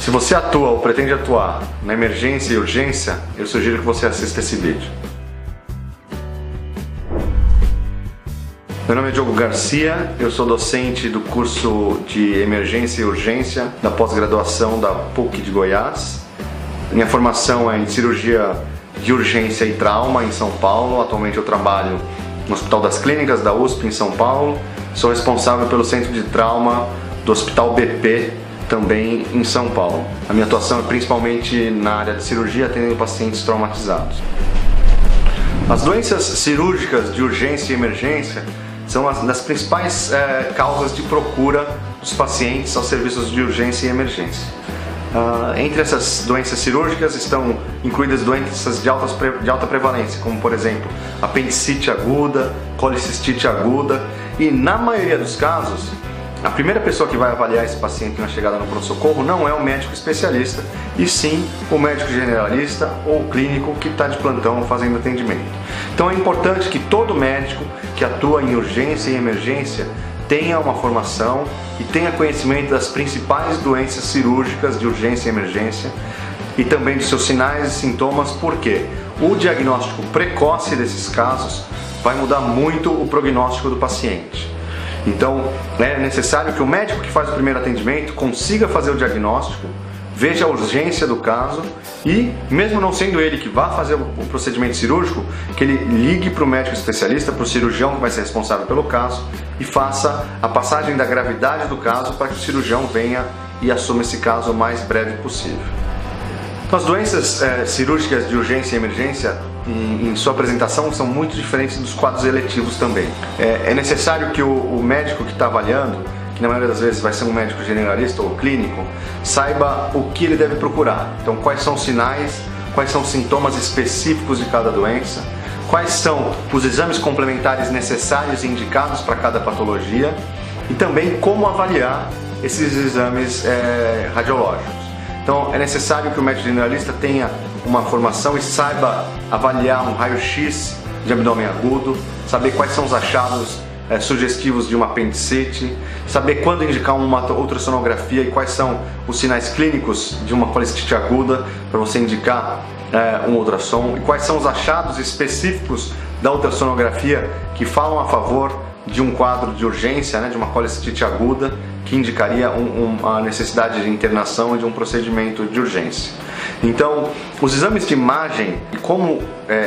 Se você atua ou pretende atuar na emergência e urgência, eu sugiro que você assista esse vídeo. Meu nome é Diogo Garcia, eu sou docente do curso de Emergência e Urgência da pós-graduação da PUC de Goiás. Minha formação é em cirurgia de urgência e trauma em São Paulo. Atualmente eu trabalho no Hospital das Clínicas da USP em São Paulo. Sou responsável pelo centro de trauma do Hospital BP, também em São Paulo. A minha atuação é principalmente na área de cirurgia, atendendo pacientes traumatizados. As doenças cirúrgicas de urgência e emergência são as das principais causas de procura dos pacientes aos serviços de urgência e emergência. Entre essas doenças cirúrgicas estão incluídas doenças de alta prevalência, como por exemplo apendicite aguda, colicistite aguda, e na maioria dos casos a primeira pessoa que vai avaliar esse paciente na chegada no pronto-socorro não é o médico especialista, e sim o médico generalista ou clínico que está de plantão fazendo atendimento. Então é importante que todo médico que atua em urgência e emergência tenha uma formação e tenha conhecimento das principais doenças cirúrgicas de urgência e emergência e também de seus sinais e sintomas, porque o diagnóstico precoce desses casos vai mudar muito o prognóstico do paciente. Então é necessário que o médico que faz o primeiro atendimento consiga fazer o diagnóstico, veja a urgência do caso e, mesmo não sendo ele que vá fazer o procedimento cirúrgico, que ele ligue para o médico especialista, para o cirurgião que vai ser responsável pelo caso, e faça a passagem da gravidade do caso para que o cirurgião venha e assuma esse caso o mais breve possível. Então, as doenças cirúrgicas de urgência e emergência, em sua apresentação, são muito diferentes dos quadros eletivos também. É necessário que o médico que está avaliando, que na maioria das vezes vai ser um médico generalista ou clínico, saiba o que ele deve procurar. Então, quais são os sinais, quais são os sintomas específicos de cada doença, quais são os exames complementares necessários e indicados para cada patologia, e também como avaliar esses exames radiológicos. Então, é necessário que o médico generalista tenha uma formação e saiba avaliar um raio-x de abdômen agudo, saber quais são os achados sugestivos de uma apendicite, saber quando indicar uma ultrassonografia e quais são os sinais clínicos de uma colicistite aguda para você indicar um ultrassom, e quais são os achados específicos da ultrassonografia que falam a favor de um quadro de urgência, de uma colicistite aguda, que indicaria a necessidade de internação e de um procedimento de urgência. Então, os exames de imagem e como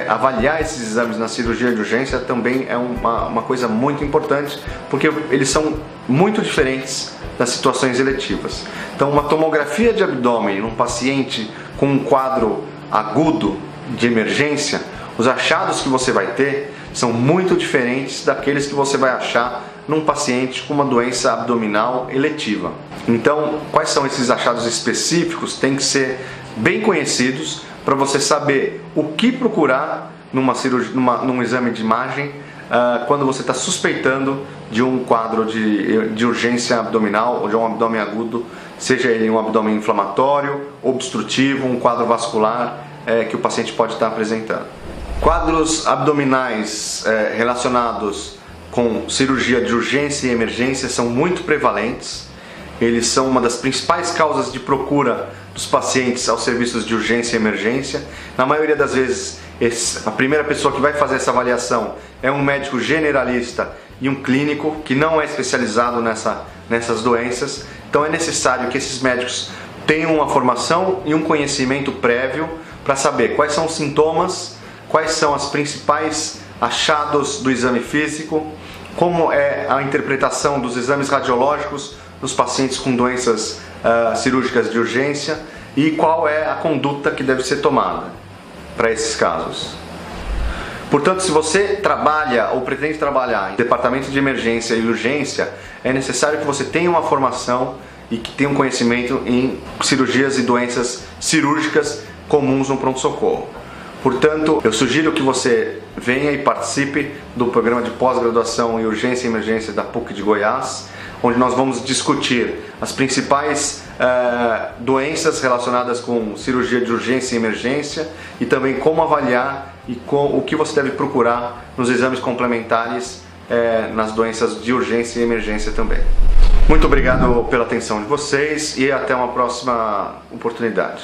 avaliar esses exames na cirurgia de urgência também é uma coisa muito importante, porque eles são muito diferentes das situações eletivas. Então, uma tomografia de abdômen num paciente com um quadro agudo de emergência, os achados que você vai ter são muito diferentes daqueles que você vai achar num paciente com uma doença abdominal eletiva. Então, quais são esses achados específicos? Tem que ser bem conhecidos para você saber o que procurar num exame de imagem quando você está suspeitando de um quadro de urgência abdominal ou de um abdômen agudo, seja ele um abdômen inflamatório, obstrutivo, um quadro vascular que o paciente pode estar apresentando. Quadros abdominais relacionados com cirurgia de urgência e emergência são muito prevalentes. Eles são uma das principais causas de procura dos pacientes aos serviços de urgência e emergência. Na maioria das vezes, a primeira pessoa que vai fazer essa avaliação é um médico generalista e um clínico que não é especializado nessas doenças. Então é necessário que esses médicos tenham uma formação e um conhecimento prévio para saber quais são os sintomas, quais são os principais achados do exame físico, como é a interpretação dos exames radiológicos nos pacientes com doenças cirúrgicas de urgência e qual é a conduta que deve ser tomada para esses casos. Portanto, se você trabalha ou pretende trabalhar em departamento de emergência e urgência, é necessário que você tenha uma formação e que tenha um conhecimento em cirurgias e doenças cirúrgicas comuns no pronto-socorro. Portanto, eu sugiro que você venha e participe do programa de pós-graduação em urgência e emergência da PUC de Goiás, onde nós vamos discutir as principais doenças relacionadas com cirurgia de urgência e emergência e também como avaliar e o que você deve procurar nos exames complementares nas doenças de urgência e emergência também. Muito obrigado pela atenção de vocês e até uma próxima oportunidade.